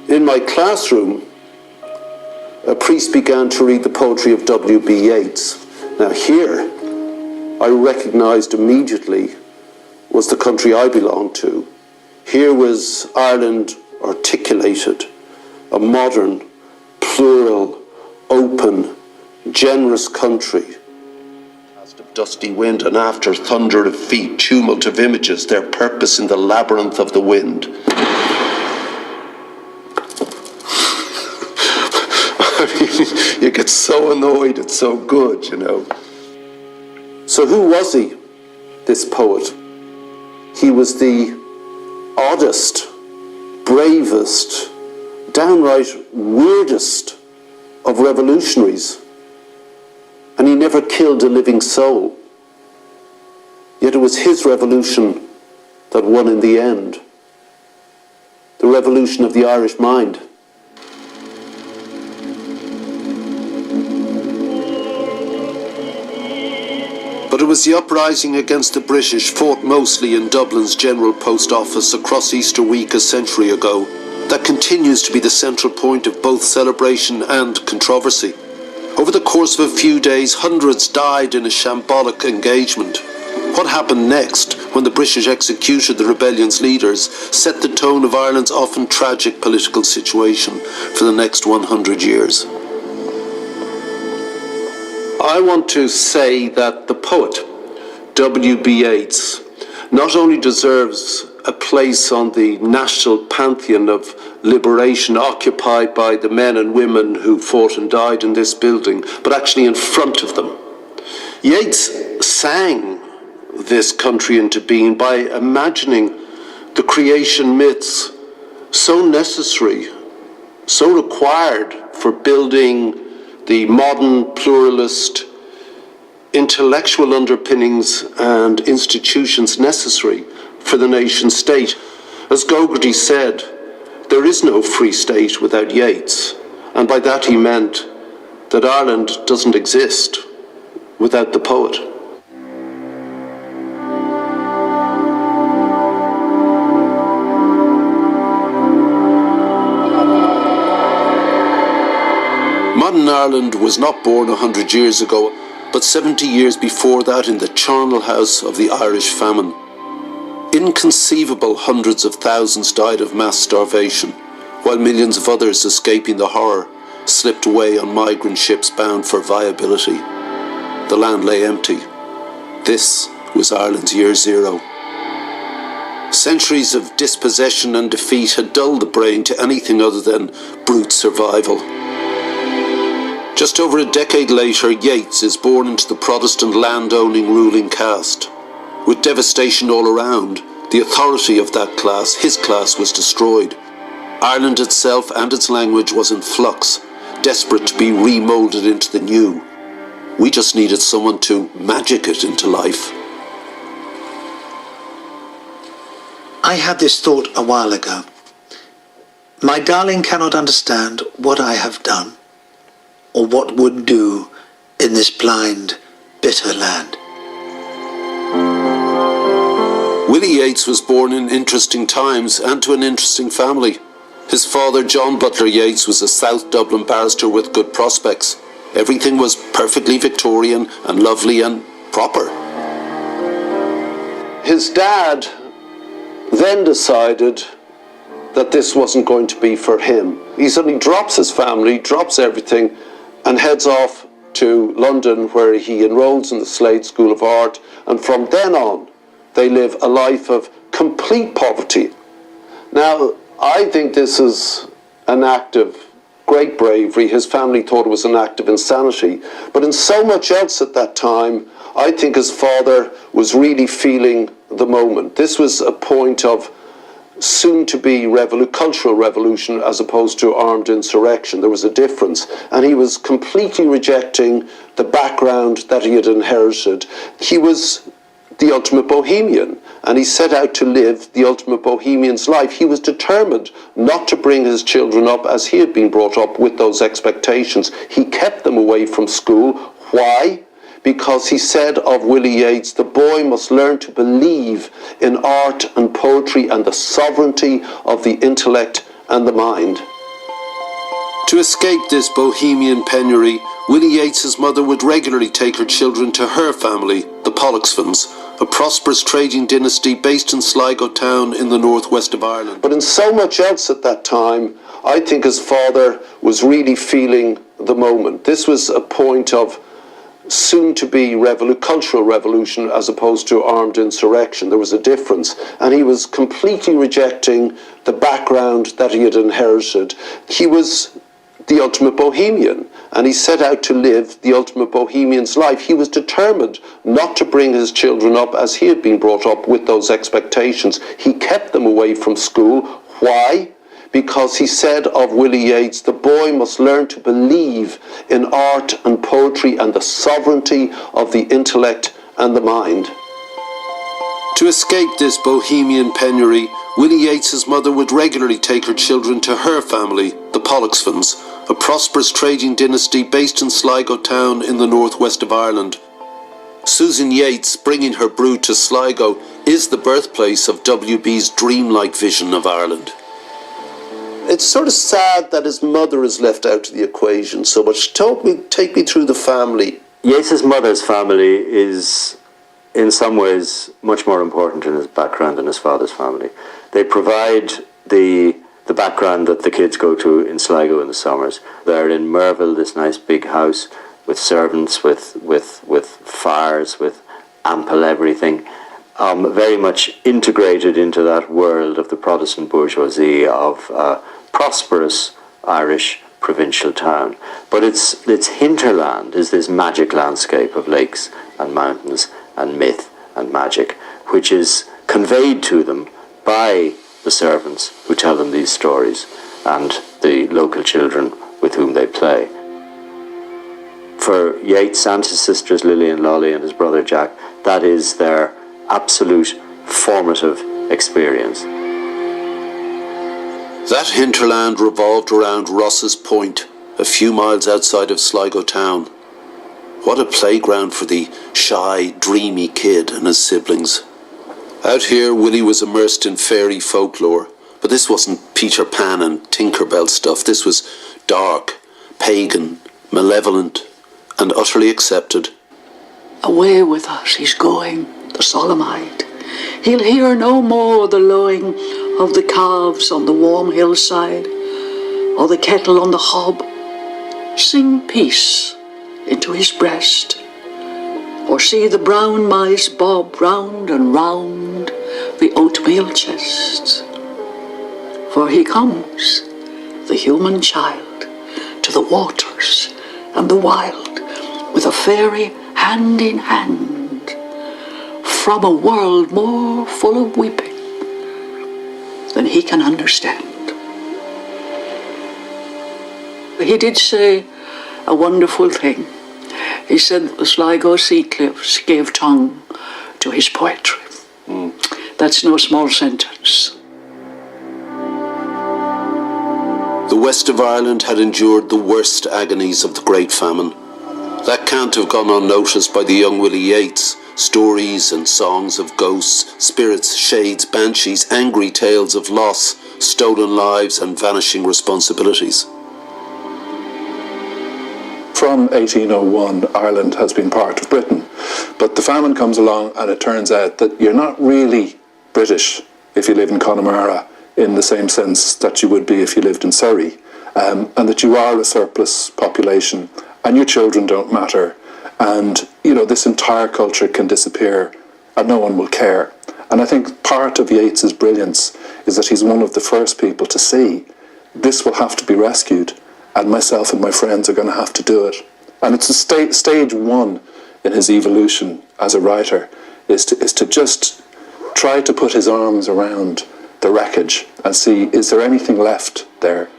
In my classroom, a priest began to read the poetry of W.B. Yeats. Now here, I recognized immediately was the country I belonged to. Here was Ireland articulated, a modern, plural, open, generous country. Of dusty wind and after thunder of feet, tumult of images, their purpose in the labyrinth of the wind. I mean, you get so annoyed, it's so good, you know. So who was he, this poet? He was the oddest, bravest, downright weirdest of revolutionaries. And he never killed a living soul. Yet it was his revolution that won in the end. The revolution of the Irish mind. But it was the uprising against the British, fought mostly in Dublin's General Post Office across Easter week a century ago, that continues to be the central point of both celebration and controversy. Over the course of a few days, hundreds died in a shambolic engagement. What happened next, when the British executed the rebellion's leaders, set the tone of Ireland's often tragic political situation for the next 100 years. I want to say that the poet, W.B. Yeats, not only deserves a place on the national pantheon of liberation occupied by the men and women who fought and died in this building, but actually in front of them. Yeats sang this country into being by imagining the creation myths so necessary, so required for building the modern pluralist intellectual underpinnings and institutions necessary for the nation state. As Gogarty said, there is no free state without Yeats, and by that he meant that Ireland doesn't exist without the poet. Modern Ireland was not born 100 years ago, but 70 years before that in the charnel house of the Irish famine. Inconceivable hundreds of thousands died of mass starvation, while millions of others, escaping the horror, slipped away on migrant ships bound for viability. The land lay empty. This was Ireland's year zero. Centuries of dispossession and defeat had dulled the brain to anything other than brute survival. Just over a decade later, Yeats is born into the Protestant land-owning ruling caste. With devastation all around, the authority of that class, his class, was destroyed. Ireland itself and its language was in flux, desperate to be remoulded into the new. We just needed someone to magic it into life. I had this thought a while ago. My darling cannot understand what I have done, or what would do in this blind, bitter land. Willy Yeats was born in interesting times and to an interesting family. His father, John Butler Yeats, was a South Dublin barrister with good prospects. Everything was perfectly Victorian and lovely and proper. His dad then decided that this wasn't going to be for him. He suddenly drops his family, drops everything, and heads off to London, where he enrolls in the Slade School of Art, and from then on they live a life of complete poverty. Now, I think this is an act of great bravery. His family thought it was an act of insanity, but in so much else at that time, I think his father was really feeling the moment. This was a point of soon-to-be cultural revolution as opposed to armed insurrection. There was a difference, and he was completely rejecting the background that he had inherited. He was the ultimate bohemian, and he set out to live the ultimate bohemian's life. He was determined not to bring his children up as he had been brought up with those expectations. He kept them away from school. Why? Because he said of Willy Yeats, the boy must learn to believe in art and poetry and the sovereignty of the intellect and the mind. To escape this bohemian penury, Willy Yeats's mother would regularly take her children to her family, the Pollexphans, a prosperous trading dynasty based in Sligo town in the northwest of Ireland. But in so much else at that time, I think his father was really feeling the moment. This was a point of soon-to-be cultural revolution as opposed to armed insurrection. There was a difference, and he was completely rejecting the background that he had inherited. He was the ultimate bohemian, and he set out to live the ultimate bohemian's life. He was determined not to bring his children up as he had been brought up with those expectations. He kept them away from school. Why? Because he said of Willy Yeats, the boy must learn to believe in art and poetry and the sovereignty of the intellect and the mind. To escape this bohemian penury, Willy Yeats's mother would regularly take her children to her family, the Pollexphans, a prosperous trading dynasty based in Sligo town in the northwest of Ireland. Susan Yeats, bringing her brood to Sligo, is the birthplace of WB's dreamlike vision of Ireland. It's sort of sad that his mother is left out of the equation so much. Take me through the family. Yeats's mother's family is, in some ways, much more important in his background than his father's family. They provide the background that the kids go to in Sligo in the summers. They're in Merville, this nice big house with servants, with fires, with ample everything. Very much integrated into that world of the Protestant bourgeoisie of prosperous Irish provincial town. But its hinterland is this magic landscape of lakes and mountains and myth and magic, which is conveyed to them by the servants who tell them these stories and the local children with whom they play. For Yeats and his sisters Lily and Lolly and his brother Jack, that is their absolute formative experience. That hinterland revolved around Ross's Point, a few miles outside of Sligo town. What a playground for the shy, dreamy kid and his siblings. Out here, Willy was immersed in fairy folklore, but this wasn't Peter Pan and Tinkerbell stuff. This was dark, pagan, malevolent, and utterly accepted. Away with us he's going, the solemnite. He'll hear no more the lowing of the calves on the warm hillside, or the kettle on the hob sing peace into his breast, or see the brown mice bob round and round the oatmeal chest. For he comes, the human child, to the waters and the wild, with a fairy hand in hand, from a world more full of weeping than he can understand. He did say a wonderful thing. He said the Sligo sea cliffs gave tongue to his poetry. That's no small sentence. The west of Ireland had endured the worst agonies of the Great Famine. That can't have gone unnoticed by the young Willy Yeats. Stories and songs of ghosts, spirits, shades, banshees, angry tales of loss, stolen lives and vanishing responsibilities. From 1801, Ireland has been part of Britain, but the famine comes along and it turns out that you're not really British if you live in Connemara in the same sense that you would be if you lived in Surrey, and that you are a surplus population and your children don't matter, and this entire culture can disappear and no one will care. And I think part of Yeats's brilliance is that he's one of the first people to see this will have to be rescued, and myself and my friends are going to have to do it. And it's a stage one in his evolution as a writer is to just try to put his arms around the wreckage and see, is there anything left there